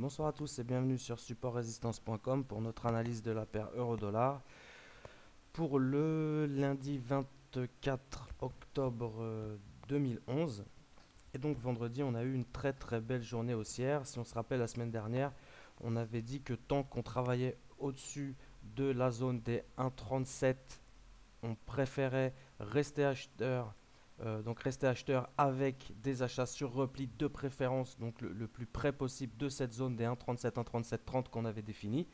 Bonsoir à tous et bienvenue sur supportrésistance.com pour notre analyse de la paire euro-dollar pour le lundi 24 octobre 2011. Et donc vendredi, on a eu une très belle journée haussière. Si on se rappelle la semaine dernière, on avait dit que tant qu'on travaillait au-dessus de la zone des 1,37, on préférait rester acheteur. Donc rester acheteur avec des achats sur repli de préférence, donc le plus près possible de cette zone des 1,37, 1,37,30 qu'on avait défini.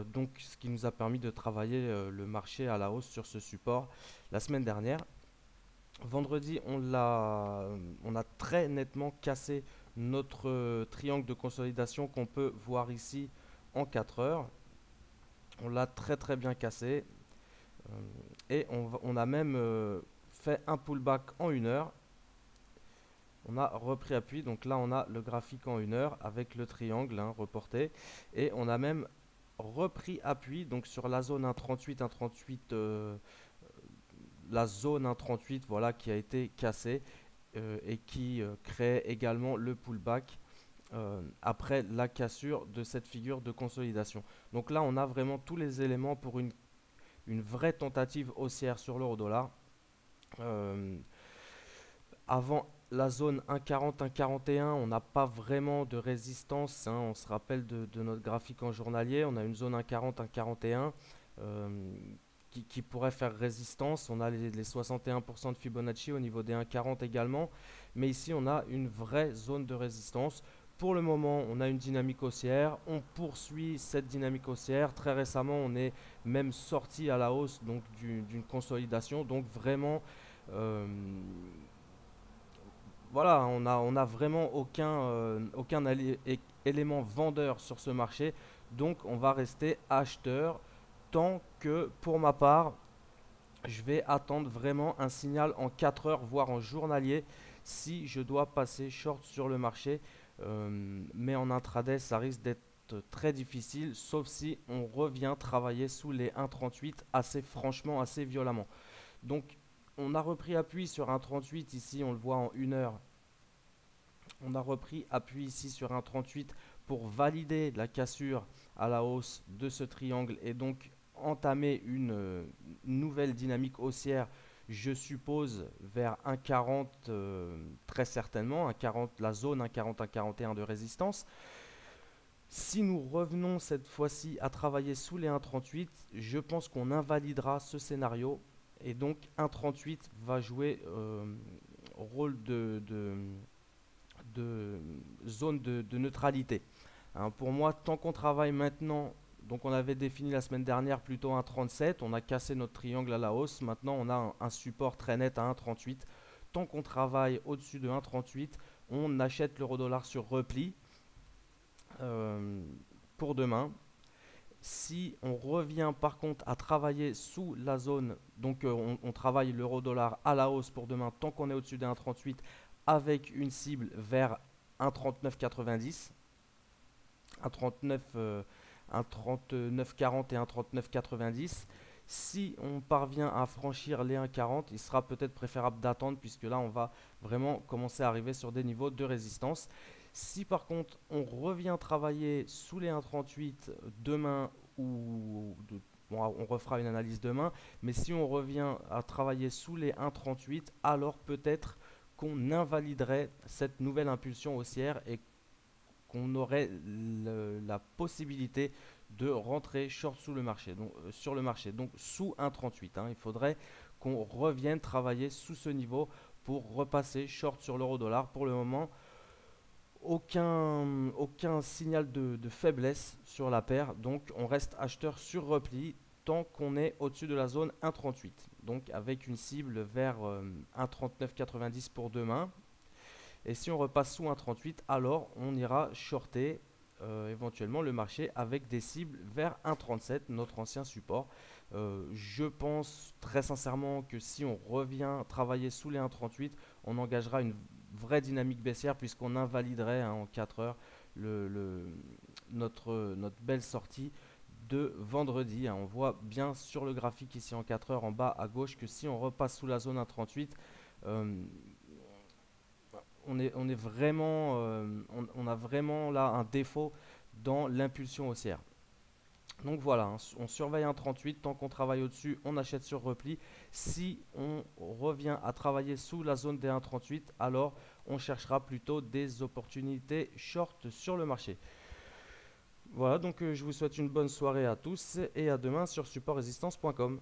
Donc ce qui nous a permis de travailler le marché à la hausse sur ce support la semaine dernière. Vendredi, on a très nettement cassé notre triangle de consolidation qu'on peut voir ici en 4 heures. On l'a très bien cassé. Et on a même fait un pullback en 1 heure. On a repris appui, donc là on a le graphique en 1 heure avec le triangle reporté. Et on a même repris appui donc sur la zone 1,38, 1,38, la zone 1,38 voilà, qui a été cassée et qui crée également le pullback après la cassure de cette figure de consolidation. Donc là on a vraiment tous les éléments pour une vraie tentative haussière sur l'euro dollar. Euh, Avant la zone 1,40, 1,41, on n'a pas vraiment de résistance, hein. On se rappelle de notre graphique en journalier. On a une zone 1,40, 1,41 euh, qui pourrait faire résistance. On a les 61% de Fibonacci au niveau des 1,40 également. Mais ici, on a une vraie zone de résistance. Pour le moment, on a une dynamique haussière. On poursuit cette dynamique haussière. Très récemment, on est même sorti à la hausse donc d'une consolidation. Donc vraiment, euh, voilà, on a vraiment aucun élément vendeur sur ce marché. Donc on va rester acheteur tant que pour ma part, je vais attendre vraiment un signal en 4 heures, voire en journalier, si je dois passer short sur le marché. Mais en intraday, ça risque d'être très difficile, sauf si on revient travailler sous les 1,38 assez franchement, assez violemment. Donc on a repris appui sur un 38 ici, on le voit en 1 heure. On a repris appui ici sur un 38 pour valider la cassure à la hausse de ce triangle et donc entamer une nouvelle dynamique haussière, je suppose, vers 1,40 très certainement, 1,40, la zone 1,40, 1,41 de résistance. Si nous revenons cette fois-ci à travailler sous les 1,38, je pense qu'on invalidera ce scénario et donc 1,38 va jouer rôle de zone de neutralité. Hein, pour moi, tant qu'on travaille maintenant, donc on avait défini la semaine dernière plutôt un 37, on a cassé notre triangle à la hausse, maintenant on a un support très net à 1,38. Tant qu'on travaille au-dessus de 1,38, on achète l'euro dollar sur repli euh, pour demain. Si on revient par contre à travailler sous la zone, donc on travaille l'euro dollar à la hausse pour demain tant qu'on est au-dessus de 1,38 avec une cible vers 1,3990, 1,39, 1,3940 et 1,3990. Si on parvient à franchir les 1,40, il sera peut-être préférable d'attendre puisque là on va vraiment commencer à arriver sur des niveaux de résistance. Si par contre on revient travailler sous les 1,38 demain bon, on refera une analyse demain, mais si on revient à travailler sous les 1,38, alors peut-être qu'on invaliderait cette nouvelle impulsion haussière et qu'on aurait la possibilité de rentrer short sous le marché, donc, sur le marché, donc sous 1,38. Hein. Il faudrait qu'on revienne travailler sous ce niveau pour repasser short sur l'euro dollar. Pour le moment, aucun signal de faiblesse sur la paire, donc on reste acheteur sur repli tant qu'on est au-dessus de la zone 1,38. Donc avec une cible vers 1,3990 pour demain. Et si on repasse sous 1,38, alors on ira shorter éventuellement le marché avec des cibles vers 1,37, notre ancien support. Je pense très sincèrement que si on revient travailler sous les 1,38, on engagera une vraie dynamique baissière puisqu'on invaliderait en 4 heures notre belle sortie de vendredi. Hein. On voit bien sur le graphique ici en 4 heures en bas à gauche que si on repasse sous la zone 1,38, on est vraiment, on a vraiment là un défaut dans l'impulsion haussière. Donc voilà, hein, on surveille un 38, tant qu'on travaille au-dessus, on achète sur repli. Si on revient à travailler sous la zone des 1,38, alors on cherchera plutôt des opportunités short sur le marché. Voilà, donc je vous souhaite une bonne soirée à tous et à demain sur supportrésistance.com.